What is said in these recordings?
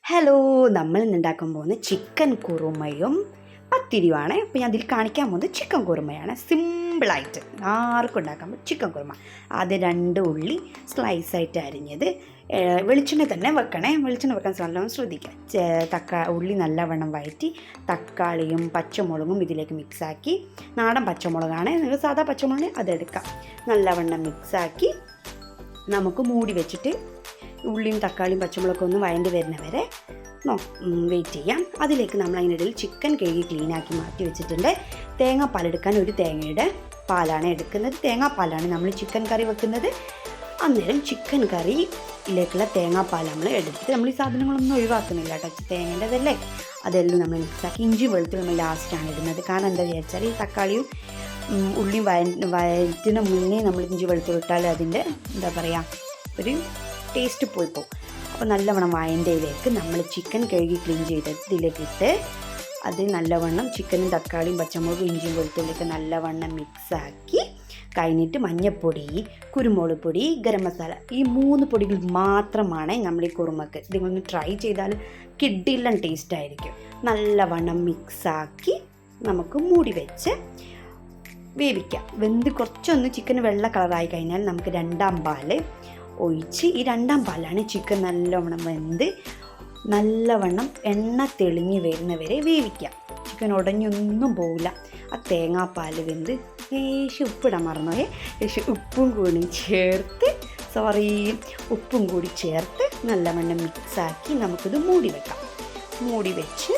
Hello, നമ്മൾ ഇന്ന് ഉണ്ടാക്കാൻ പോകുന്നത് ചിക്കൻ കുറുമയും പത്തിരിയുമാണ്. അപ്പോൾ ഞാൻ അതിൽ കാണിക്കാൻ പോകുന്നത് ചിക്കൻ കുറുമയാണ്. സിമ്പിളായിട്ട് ആർക്കും ഉണ്ടാക്കാൻ പറ്റും ചിക്കൻ കുറുമ. ആദ്യം 2 ഉള്ളി സ്ലൈസായിട്ട് അരിഞ്ഞത് വെളിച്ചെണ്ണ തന്നെ വെക്കണേ. വെളിച്ചെണ്ണ വെക്കാൻ നല്ലോണം ശ്രദ്ധിക്കുക. ഉള്ളി നല്ലവണ്ണം വഴറ്റി തക്കാളിയും പച്ചമുളകും ഇതിലേക്ക് മിക്സാക്കി, നാടൻ പച്ചമുളകാണ്, നിങ്ങൾ സാധാ പച്ചമുളക് അതെടുക്കാം. നല്ലവണ്ണം മിക്സാക്കി നമുക്ക് മൂടി വെച്ചിട്ട് ഉള്ളിയും തക്കാളിയും പച്ചമുളകൊക്കെ ഒന്ന് വഴണ്ടി വരുന്നവരെ വെയിറ്റ് ചെയ്യാം. അതിലേക്ക് നമ്മൾ അതിനിടയിൽ ചിക്കൻ കഴുകി ക്ലീനാക്കി മാറ്റി വെച്ചിട്ടുണ്ട്. തേങ്ങാപ്പാലെടുക്കാൻ ഒരു തേങ്ങയുടെ പാലാണ് എടുക്കുന്നത്. തേങ്ങാപ്പാലാണ് നമ്മൾ ചിക്കൻ കറി വെക്കുന്നത്. അന്നേരം ചിക്കൻ കറിയിലേക്കുള്ള തേങ്ങാപ്പാൽ നമ്മൾ എടുത്തിട്ട് നമ്മൾ ഈ സാധനങ്ങളൊന്നും ഒഴിവാക്കുന്നില്ല കേട്ടോ, തേങ്ങേണ്ടതല്ലേ. അതെല്ലാം നമ്മൾ മിക്സാക്കി ഇഞ്ചി വെളുത്തുള്ളി നമ്മൾ ലാസ്റ്റാണ് ഇടുന്നത്. കാരണം എന്താ വിചാരിച്ചാൽ ഈ തക്കാളിയും ഉള്ളിയും വയറ്റിന് മുന്നേ നമ്മൾ ഇഞ്ചി വെളുത്തുള്ളി ഇട്ടാൽ അതിൻ്റെ എന്താ പറയുക ഒരു ടേസ്റ്റ് പോയി പോകും. അപ്പോൾ നല്ലവണ്ണം വായൻ്റെയിലേക്ക് നമ്മൾ ചിക്കൻ കഴുകി ക്ലീൻ ചെയ്ത് ഇതിലേക്ക് ഇട്ട് അത് നല്ലവണ്ണം ചിക്കനും തക്കാളിയും പച്ചമുളകും ഇഞ്ചിയും വെളുത്തുള്ളിയൊക്കെ നല്ലവണ്ണം മിക്സാക്കി കഴിഞ്ഞിട്ട് മഞ്ഞൾപ്പൊടി, കുരുമുളക് പൊടി, ഗരം മസാല, ഈ 3 പൊടികൾ മാത്രമാണ് നമ്മൾ ഈ കുറുമക്ക്. ഇതിങ്ങളൊന്ന് ട്രൈ ചെയ്താൽ കിഡിലൻ ടേസ്റ്റ് ആയിരിക്കും. നല്ലവണ്ണം മിക്സാക്കി നമുക്ക് മൂടി വെച്ച് വേവിക്കാം. വെന്ത് കുറച്ചൊന്ന് ചിക്കൻ വെള്ള കളറായി കഴിഞ്ഞാൽ നമുക്ക് 2ാം പാൽ ഒഴിച്ച്, ഈ 2ാം പാലാണ് ചിക്കൻ നല്ലവണ്ണം വെന്ത് നല്ലവണ്ണം എണ്ണ തെളിഞ്ഞ് വരുന്നവരെ വേവിക്കാം. ചിക്കൻ ഉടഞ്ഞൊന്നും പോവില്ല. ആ തേങ്ങാപ്പാൽ വെന്ത് ഉപ്പിടാൻ മറന്നുപോയെ, ഉപ്പും കൂടി ചേർത്ത് നല്ലവണ്ണം മിക്സാക്കി നമുക്കിത് മൂടി വെക്കാം. മൂടി വെച്ച്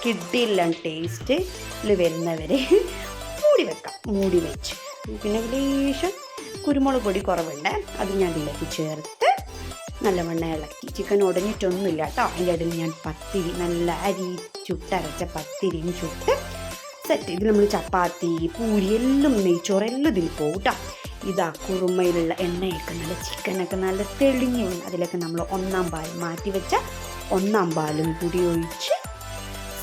കിഡിലൻ ടേസ്റ്റിൽ വരുന്നവരെ മൂടി വെച്ച് പിന്നെ ലേശം കുരുമുളക് പൊടി കുറവുണ്ട്, അത് ഞാൻ ഇതിലേക്ക് ചേർത്ത് നല്ലവണ്ണം ഇളക്കി. ചിക്കൻ ഉടഞ്ഞിട്ടൊന്നുമില്ല കേട്ടോ. അതിൻ്റെ ഇടയിൽ ഞാൻ പത്തിരി, നല്ല അരി ചുട്ടരച്ച പത്തിരിയും ചുട്ട് സെറ്റ്. ഇതിൽ നമ്മൾ ചപ്പാത്തി, പൂരി എല്ലാം നെയ്ച്ചോറ് എല്ലാം ഇതിൽ പോകും കേട്ടോ. ഇതാ കുറുമയിലുള്ള എണ്ണയൊക്കെ നല്ല ചിക്കനൊക്കെ നല്ല തെളിഞ്ഞ് വന്നു. അതിലേക്ക് നമ്മൾ 1ാം പാൽ മാറ്റി വെച്ച 1ാം പാലും കൂടി ഒഴിച്ച്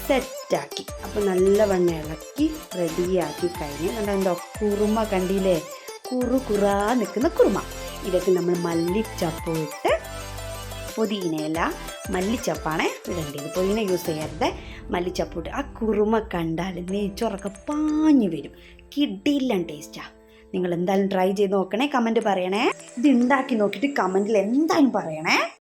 സെറ്റാക്കി. അപ്പോൾ നല്ലവണ്ണം ഇളക്കി റെഡിയാക്കി കഴിഞ്ഞ് എന്താ കുറുമ കണ്ടില്ലേ, കുറാ നിൽക്കുന്ന കുറുമ. ഇതൊക്കെ നമ്മൾ മല്ലിച്ചപ്പ് ഇട്ട്, പുതിനയില മല്ലിച്ചപ്പാണ് ഇടേണ്ടത്, പുതിന യൂസ് ചെയ്യരുത്. മല്ലിച്ചപ്പ് ഇട്ട് ആ കുറുമ കണ്ടാൽ നെയ്ച്ചോറൊക്കെ പാഞ്ഞു വരും. കിഡിലൻ ടേസ്റ്റാണ്. നിങ്ങൾ എന്തായാലും ട്രൈ ചെയ്ത് നോക്കണേ, കമൻറ്റ് പറയണേ. ഇത് ഉണ്ടാക്കി നോക്കിയിട്ട് കമൻറ്റിൽ എന്തായാലും പറയണേ.